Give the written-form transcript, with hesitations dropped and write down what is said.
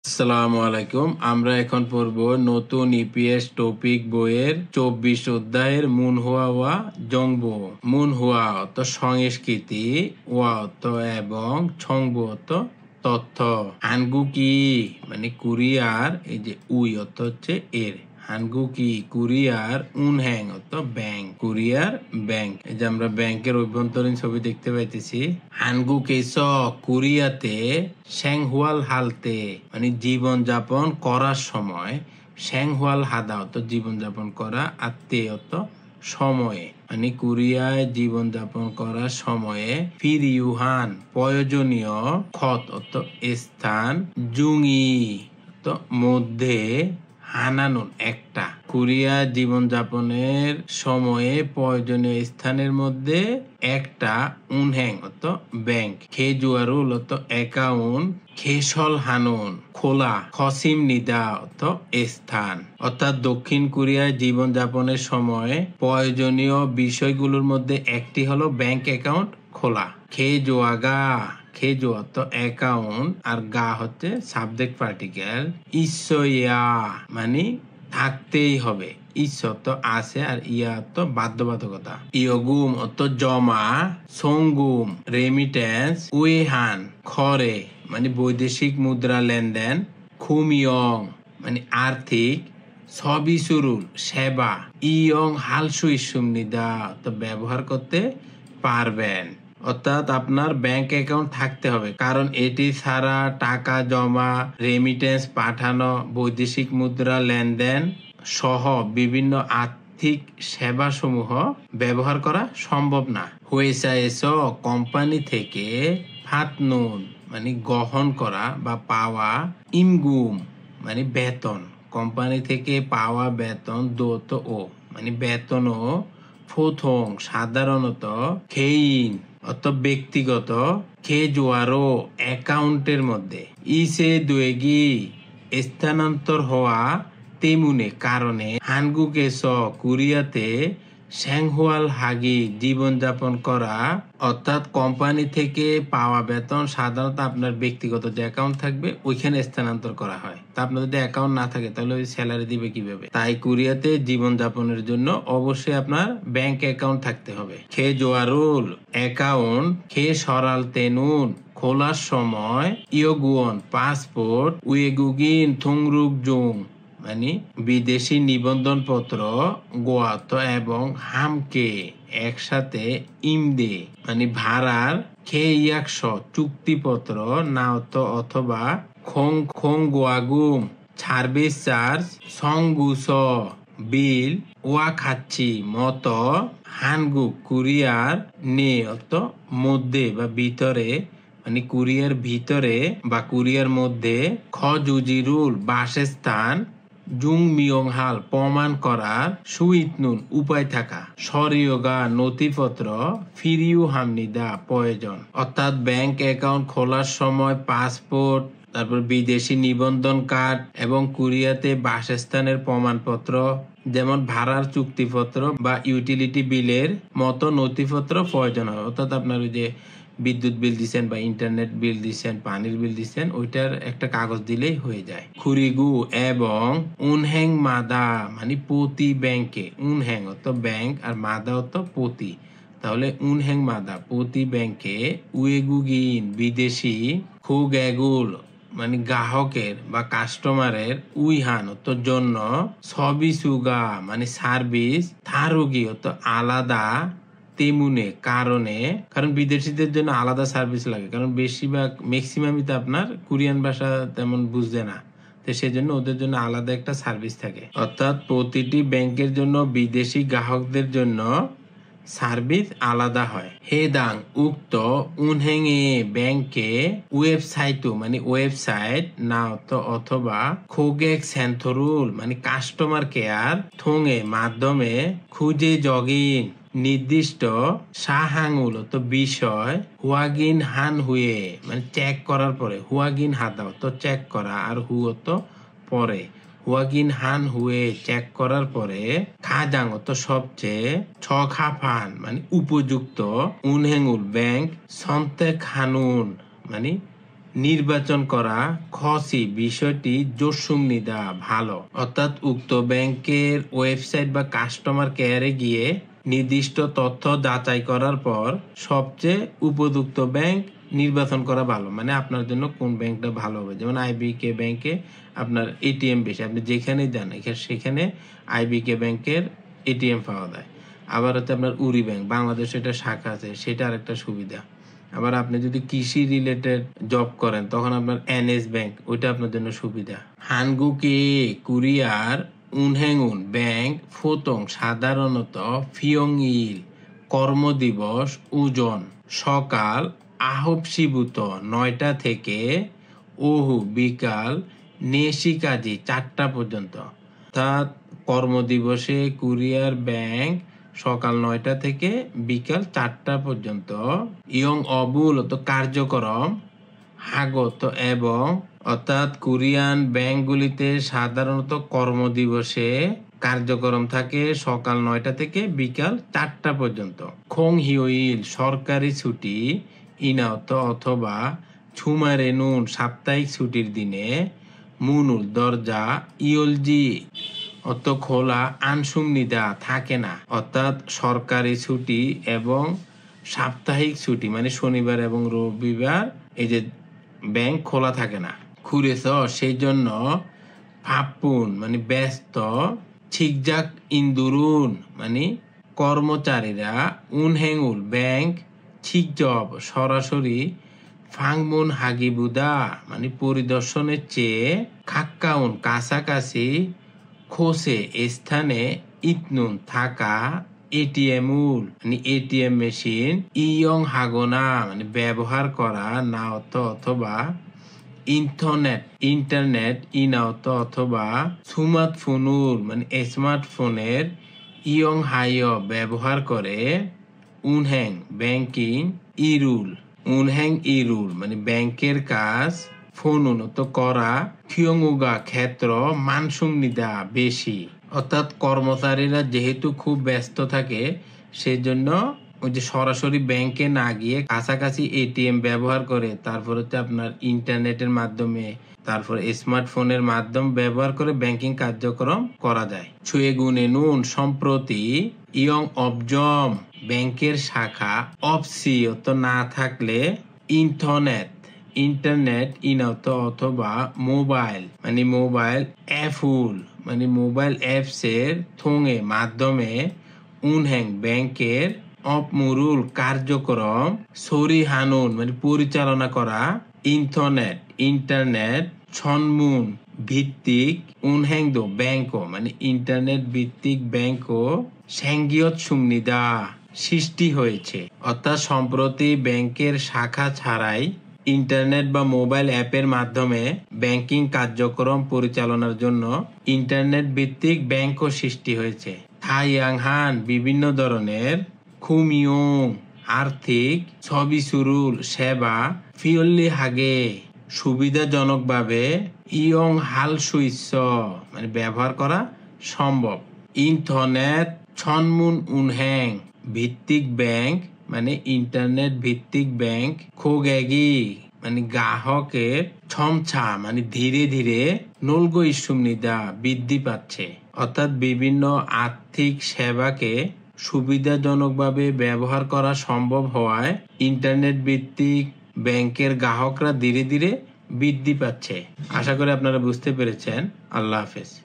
আসসালামু আলাইকুম। আমরা এখন পড়ব নতুন ইপিএস টপিক বইয়ের 24 অধ্যায়ের মুনহুয়া ওয়া জংবো। মুনহুয়া অর্থ সংস্কৃতি, ওয়া অর্থ এবং, ছংবো অর্থ তথ্য। হানগুকি মানে কুরিয়ার, এই যে উই অর্থ হচ্ছে এর। হানগুকি কুরিয়ার, উনহ্যাং অর্থ ব্যাংক, কুরিয়ার ব্যাংক। এই যে আমরা ব্যাংকের অভ্যন্তরীণ ছবি দেখতে পাইতেছি। হানগুকেস কুরিয়াতে শ্যাংহুয়াল হালতে মানে জীবন যাপন করার সময়, শ্যাংহুয়াল হাদা অর্থ জীবন যাপন করা, আর তে অর্থ সময়ে মানে কোরিয়ায় জীবন যাপন করার সময়ে, ফির ইউহান প্রয়োজনীয়, খত অর্থ স্থান, জুঙি অর্থ মধ্যে, হানানুন একটা। কোরিয়া জীবন যাপনের সময়ে প্রয়োজনীয় স্থানের মধ্যে একটা, উনহ্যাং অর্থ ব্যাংক, খেজুয়ারুল অর্থ অ্যাকাউন্ট, খেসল হানুন খোলা, খসিম নিদা অর্থ স্থান। অর্থাৎ দক্ষিণ কোরিয়ায় জীবন যাপনের সময় প্রয়োজনীয় বিষয়গুলোর মধ্যে একটি হলো ব্যাংক অ্যাকাউন্ট খোলা। খেজোয়াগা, খেজো অর্থ অ্যাকাউন্ট, আর গা হচ্ছে সাবজেক্ট পার্টিকেল। ইসয়া মানে থাকতেই হবে, ইস অর্থ আছে, আর ইয়া অর্থ বাধ্যবাধকতা। ইয়গুম অর্থ জমা, সঙ্গুম রেমিটেন্স, উইহান খরে মানে বৈদেশিক মুদ্রা লেনদেন, খুমিয়ং মানে আর্থিক, সবিসুরুল সেবা, ইয়ং হালসু ইসুমনিদা তো ব্যবহার করতে পারবেন। অর্থাৎ আপনার ব্যাংক অ্যাকাউন্ট থাকতে হবে, কারণ এটি ছাড়া টাকা জমা, রেমিটেন্স পাঠানো, বৈদেশিক মুদ্রা লেনদেন সহ বিভিন্ন আর্থিক সেবাসমূহ ব্যবহার করা সম্ভব না। হুয়েসাএস কোম্পানি থেকে ফাতনুন মানে গ্রহণ করা বা পাওয়া, ইমগুম মানে বেতন, কোম্পানি থেকে পাওয়া বেতন, দোত ও মানে বেতন ও, ফোথং সাধারণত, খেইন অর্থ ব্যক্তিগত, খেজোয়ারো অ্যাকাউন্টের মধ্যে, ইসে দুয়েগি স্থানান্তর হওয়া, তেমুনে কারণে, হানগুকেস কোরিয়াতে শ্যাংহুয়াল হাগি জীবনযাপন করা। অর্থাৎ কোম্পানি থেকে পাওয়া বেতন সাধারণত আপনার ব্যক্তিগত যে অ্যাকাউন্ট থাকবে ওইখানে স্থানান্তর করা হয়। তা আপনার যদি অ্যাকাউন্ট না থাকে তাহলে ওই স্যালারি দিবে কিভাবে? তাই কোরিয়াতে জীবনযাপনের জন্য অবশ্যই আপনার ব্যাংক অ্যাকাউন্ট থাকতে হবে। খে জোয়ারুল অ্যাকাউন্ট, খে সরাল তেনুন খোলার সময়, ইয়োগুয়ন পাসপোর্ট, উয়েগুগিন থুংরুক জুং মানে বিদেশি নিবন্ধন পত্র, গোয়াত এবং হামকে একসাথে, ইমদে মানে ভাড়ার, খেয়াকশ চুক্তিপত্র, নাওত অথবা, খোং খোং গোয়াগুম সার্ভিস চার্জ, সংগুস বিল, ওয়া খাচ্ছি মত, হানগুক কুরিয়ার নে অত মধ্যে বা ভিতরে মানে কুরিয়ার ভিতরে বা কুরিয়ার মধ্যে, খজুজিরুল বাসস্থান, জুং মিয়ংহাল প্রমাণ করার, সুইতনুন উপায় থাকা, সরিয়োগা নথিপত্র, ফিরিউ হামনিদা প্রয়োজন। অর্থাৎ ব্যাংক অ্যাকাউন্ট খোলার সময় পাসপোর্ট, তারপর বিদেশি নিবন্ধন কার্ড এবং কোরিয়াতে বাসস্থানের প্রমাণপত্র যেমন ভাড়ার চুক্তিপত্র বা ইউটিলিটি বিলের মতো নথিপত্র প্রয়োজন হয়। অর্থাৎ আপনার ওই যে বিদ্যুৎ বিল দিচ্ছেন বা ইন্টারনেট বিল দিচ্ছেন, পানির বিল দিচ্ছেন, ওইটার একটা কাগজ দিলেই হয়ে যায়। খুরিগু এবং উনহ্যাং মাদা মানে প্রতি ব্যাংকে, উনহ্যাং অর্থ ব্যাংক আর মাদা অর্থ প্রতি, তাহলে উনহ্যাং মাদা প্রতি ব্যাংকে, উয়েগুগিন বিদেশি, খুগ্যাগুল মানে গ্রাহকের বা কাস্টমারের, উইহান অর্থ জন্য, সবিসুগা মানে সার্ভিস, থারুগি অর্থ আলাদা, তেমুনে কারণে, কারণ বিদেশিদের জন্য আলাদা সার্ভিস লাগে, কারণ বেশিরভাগ ম্যাক্সিমামই তো আপনার কোরিয়ান ভাষা তেমন বুঝবে না, তো সেজন্য ওদের জন্য আলাদা একটা সার্ভিস থাকে। অর্থাৎ প্রতিটি ব্যাংকের জন্য বিদেশি গ্রাহকদের জন্য সার্ভিস আলাদা হয়। হেদাং উক্ত উনহ্যাং এ ব্যাংকে, ওয়েবসাইট মানে ওয়েবসাইট, না অথবা, খোগেক সেন্থরুল মানে কাস্টমার কেয়ার, থোঙে মাধ্যমে, খুঁজে জগিন নির্দিষ্ট, সাহাঙুল তো বিষয়, হুয়াগিন হান হুয়ে মানে চেক করার পরে, হুয়াগিন হাদা তো চেক করা, আর হু তো পরে, হুয়াগিন হান হুয়ে চেক করার পরে, খাজাং তো সবচেয়ে, ছখাফান মানে উপযুক্ত, উনহেঙ্গুল ব্যাংক, সন্তে খানুন মানে নির্বাচন করা খসি বিষয়টি জোসুংনিদা ভালো, অর্থাৎ উক্ত ব্যাংকের ওয়েবসাইট বা কাস্টমার কেয়ারে গিয়ে নির্দিষ্ট তথ্য যাচাই করার পর সবচেয়ে উপযুক্ত ব্যাংক নির্বাচন করা ভালো। মানে আপনার জন্য কোন ব্যাংকটা ভালো হবে। যেমন আইবিকে ব্যাংকে আপনার এটিএম বেশি, আপনি যেখানে যান সেখানে আইবিকে ব্যাংকের এটিএম পাওয়া যায়। আবার হচ্ছে আপনার উরি ব্যাংক, বাংলাদেশে এটা শাখা আছে, সেটা আরেকটা সুবিধা। আবার আপনি যদি কৃষি রিলেটেড জব করেন তখন আপনার এনএস ব্যাংক, ওইটা আপনার জন্য সুবিধা। হানগুকে কুরিয়ার উনহেঙুন ব্যাংক ফোতং সাধারণত ফিয়ংইল কর্মদিবস ওজন সকাল আহবসিবুত 9টা থেকে ওহু বিকাল নেশিকাজি 4টা পর্যন্ত। অর্থাৎ কর্মদিবসে কুরিয়ার ব্যাংক সকাল 9টা থেকে বিকাল 4টা পর্যন্ত ইয়ং অবুলত কার্যক্রম আগত এবং অর্থাৎ কোরিয়ান ব্যাংকগুলিতে সাধারণত কর্মদিবসে কার্যক্রম থাকে সকাল 9টা থেকে বিকাল 4টা পর্যন্ত। খোং হিওইল সরকারি ছুটি ইনাওত অথবা ছুমারে নুন সাপ্তাহিক ছুটির দিনে মুনুল দরজা ইয়লজি অত খোলা আনসুংনিদা থাকে না, অর্থাৎ সরকারি ছুটি এবং সাপ্তাহিক ছুটি মানে শনিবার এবং রবিবার এই যে ব্যাংক খোলা থাকে না। খুরেছ সেই জন্য ফাপুন মানে ব্যস্ত, ছিকজাক ইন্দুরুন মানে কর্মচারীরা উনহেঙুল ব্যাংক ছিকজব সরাসরি ফাংমুন হাগিবুদা মানে পরিদর্শনের চেয়ে খাক্কাউন কাছাকাছি খোসে স্থানে ইতনুন থাকা এটিএমুল মানে এটিএম মেশিন ইয়ং হাগোনা মানে ব্যবহার করা নাওত অথবা ইন্টারনেট ইনাওত অথবা স্মার্টফোনুর মানে স্মার্টফোনের ইয়ং হাইয় ব্যবহার করে উনহ্যাং ব্যাংকিং ইরুল মানে ব্যাংকের কাজ ফোনুনত করা ফিয়ংউগা ক্ষেত্র মানসুংনিদা বেশি। অর্থাৎ কর্মচারীরা যেহেতু খুব ব্যস্ত থাকে সেজন্য ওই যে সরাসরি ব্যাংকে না গিয়ে কাছাকাছি এটিএম ব্যবহার করে, তারপর হচ্ছে আপনার ইন্টারনেটের মাধ্যমে, তারপর স্মার্টফোনের মাধ্যম ব্যবহার করে ব্যাংকিং কার্যক্রম করা যায়। ছুয়ে গুনে নুন সম্প্রতি ইয়ং অবজম ব্যাংকের শাখা অপসি না থাকলে ইন্টারনেট ইনাত অথবা মোবাইল অ্যাপুল মানে মোবাইল অ্যাপস এর থোঙে মাধ্যমে উনহ্যাং ব্যাংকের অপমুরুল কার্যক্রম সরি হানুন মানে পরিচালনা করা ইন্টারনেট ছনমুন ভিত্তিক উনহ্যাংদো ব্যাংকো মানে ইন্টারনেট ভিত্তিক ব্যাংকও স্যাঙ্গিয়ত সুংনিদা সৃষ্টি হয়েছে। অর্থাৎ সম্প্রতি ব্যাংকের শাখা ছাড়াই ইন্টারনেট বা মোবাইল অ্যাপের মাধ্যমে ব্যাংকিং কার্যক্রম পরিচালনার জন্য ইন্টারনেট ভিত্তিক ব্যাংকও সৃষ্টি হয়েছে। থাইয়াংহান বিভিন্ন ধরনের খুমিয়ং আর্থিক ছবিসুরুল সেবা ফিয়ল্লি হাগে সুবিধাজনকভাবে ইয়ং হালসুইস মানে ব্যবহার করা সম্ভব। ইন্টারনেট ছনমুন উনহ্যাং ভিত্তিক ব্যাংক মানে ইন্টারনেট ভিত্তিক ব্যাংক খোগেগি মানে গ্রাহকের ছমছা মানে ধীরে ধীরে নলগো ইসুমনিদা বৃদ্ধি পাচ্ছে। অর্থাৎ বিভিন্ন আর্থিক সেবাকে সুবিধাজনকভাবে ব্যবহার করা সম্ভব হওয়ায় ইন্টারনেট ভিত্তিক ব্যাংকের গ্রাহকরা ধীরে ধীরে বৃদ্ধি পাচ্ছে। আশা করি আপনারা বুঝতে পেরেছেন। আল্লাহ হাফেজ।